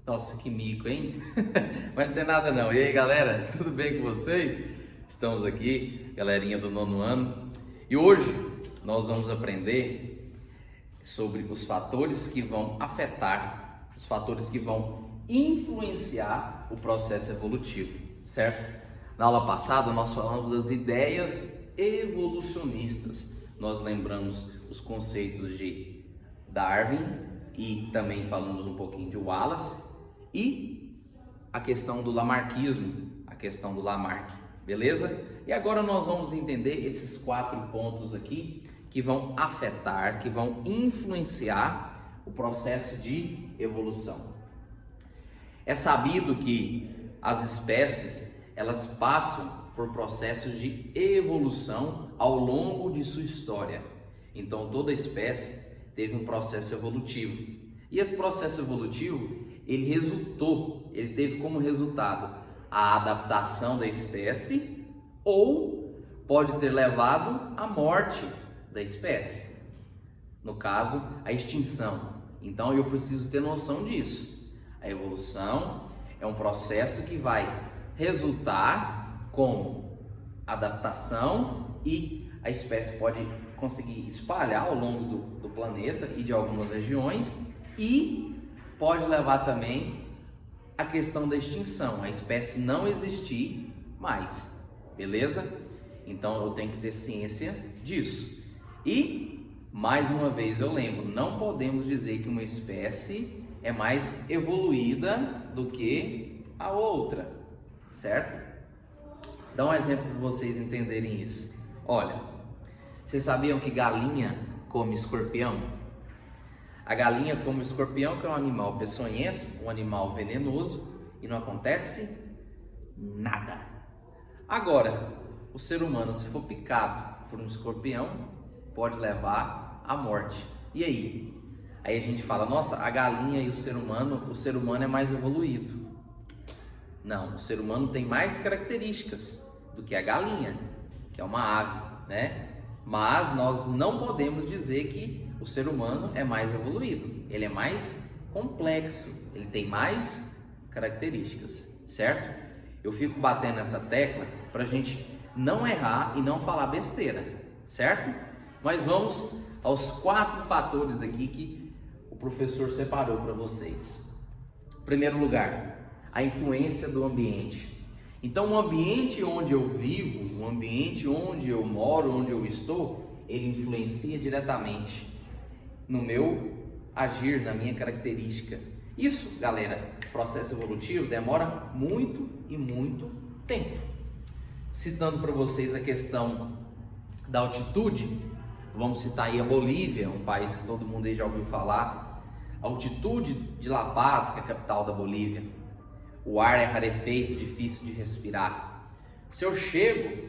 Nossa, que mico, hein? Mas não tem nada não. E aí, galera, tudo bem com vocês? Estamos aqui, galerinha do 9º ano. E hoje nós vamos aprender sobre os fatores que vão afetar, os fatores que vão influenciar o processo evolutivo, certo? Na aula passada nós falamos das ideias evolucionistas. Nós lembramos os conceitos de Darwin e também falamos um pouquinho de Wallace e a questão do Lamarckismo, a questão do Lamarck, beleza? E agora nós vamos entender esses 4 pontos aqui que vão afetar, que vão influenciar o processo de evolução. É sabido que as espécies, elas passam por processos de evolução ao longo de sua história. Então toda espécie teve um processo evolutivo. E esse processo evolutivo, ele teve como resultado a adaptação da espécie ou pode ter levado à morte da espécie. No caso, a extinção. Então eu preciso ter noção disso. A evolução é um processo que vai resultar como adaptação e a espécie pode conseguir espalhar ao longo do planeta e de algumas regiões e pode levar também a questão da extinção, a espécie não existir mais, beleza? Então eu tenho que ter ciência disso. E, mais uma vez eu lembro, não podemos dizer que uma espécie é mais evoluída do que a outra, certo? Dá um exemplo para vocês entenderem isso. Olha, vocês sabiam que galinha come escorpião? A galinha come escorpião, que é um animal peçonhento, um animal venenoso, e não acontece nada. Agora, o ser humano, se for picado por um escorpião, pode levar à morte. E aí? Aí a gente fala, nossa, a galinha e o ser humano é mais evoluído. Não, o ser humano tem mais características do que a galinha, que é uma ave, né? Mas nós não podemos dizer que o ser humano é mais evoluído. Ele é mais complexo, ele tem mais características, certo? Eu fico batendo nessa tecla para a gente não errar e não falar besteira, certo? Mas vamos aos 4 fatores aqui que o professor separou para vocês. Em primeiro lugar, a influência do ambiente. Então, o ambiente onde eu vivo, o ambiente onde eu moro, onde eu estou, ele influencia diretamente no meu agir, na minha característica. Isso, galera, processo evolutivo demora muito e muito tempo. Citando para vocês a questão da altitude, vamos citar aí a Bolívia, um país que todo mundo aí já ouviu falar. A altitude de La Paz, que é a capital da Bolívia, o ar é rarefeito, difícil de respirar. Se eu chego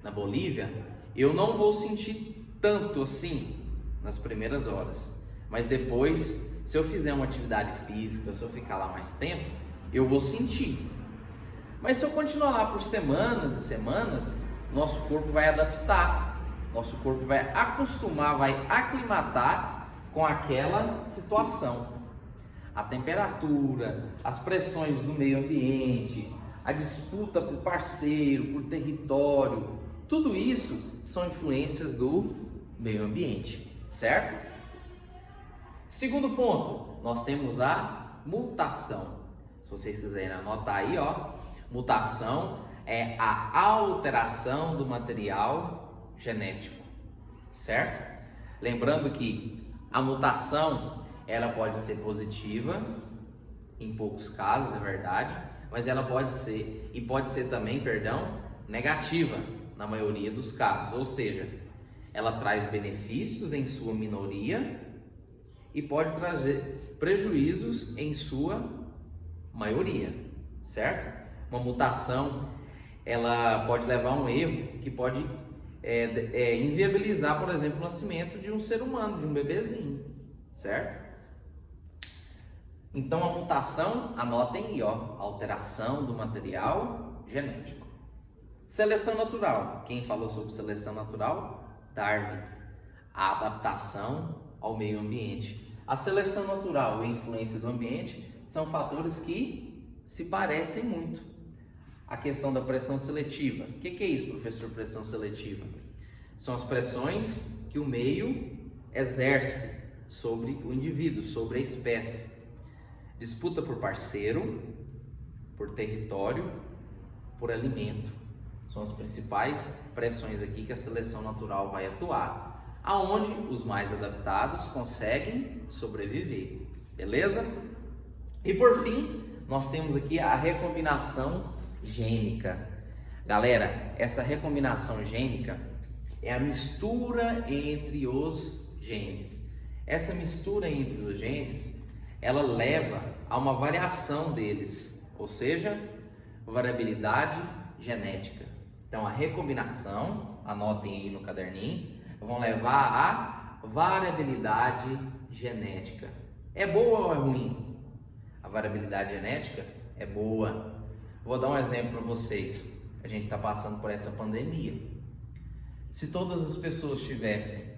na Bolívia, eu não vou sentir tanto assim nas primeiras horas, mas depois, se eu fizer uma atividade física, se eu ficar lá mais tempo, eu vou sentir. Mas se eu continuar lá por semanas e semanas, nosso corpo vai adaptar, nosso corpo vai acostumar, vai aclimatar com aquela situação. A temperatura, as pressões do meio ambiente, a disputa por parceiro, por território, tudo isso são influências do meio ambiente, certo? Segundo ponto, nós temos a mutação. Se vocês quiserem anotar aí, ó, mutação é a alteração do material genético, certo? Lembrando que a mutação ela pode ser positiva, em poucos casos, é verdade, mas ela pode ser também, negativa na maioria dos casos. Ou seja, ela traz benefícios em sua minoria e pode trazer prejuízos em sua maioria, certo? Uma mutação, ela pode levar a um erro que pode inviabilizar, por exemplo, o nascimento de um ser humano, de um bebezinho, certo? Então a mutação, anotem aí, ó, alteração do material genético. Seleção natural. Quem falou sobre seleção natural? Darwin. A adaptação ao meio ambiente. A seleção natural e a influência do ambiente são fatores que se parecem muito. A questão da pressão seletiva. O que é isso, professor, pressão seletiva? São as pressões que o meio exerce sobre o indivíduo, sobre a espécie. Disputa por parceiro, por território, por alimento. São as principais pressões aqui que a seleção natural vai atuar, aonde os mais adaptados conseguem sobreviver, beleza? E por fim, nós temos aqui a recombinação gênica. Galera, essa recombinação gênica é a mistura entre os genes. Essa mistura entre os genes, ela leva a uma variação deles, ou seja, variabilidade genética. Então a recombinação, anotem aí no caderninho, vão levar a variabilidade genética. É boa ou é ruim? A variabilidade genética é boa. Vou dar um exemplo para vocês. A gente está passando por essa pandemia. Se todas as pessoas tivessem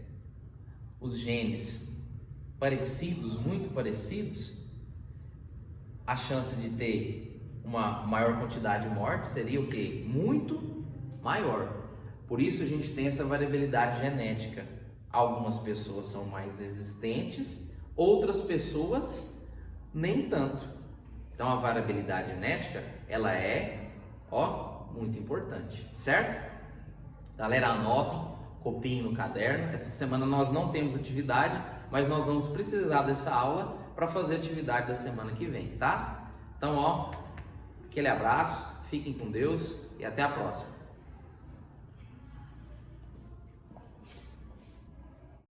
os genes parecidos, muito parecidos, a chance de ter uma maior quantidade de mortes seria o quê? Muito maior. Por isso a gente tem essa variabilidade genética. Algumas pessoas são mais resistentes, outras pessoas nem tanto. Então a variabilidade genética, ela é, muito importante, certo? Galera, anotem, copiem no caderno. Essa semana nós não temos atividade, mas nós vamos precisar dessa aula para fazer a atividade da semana que vem, tá? Então, aquele abraço, fiquem com Deus e até a próxima.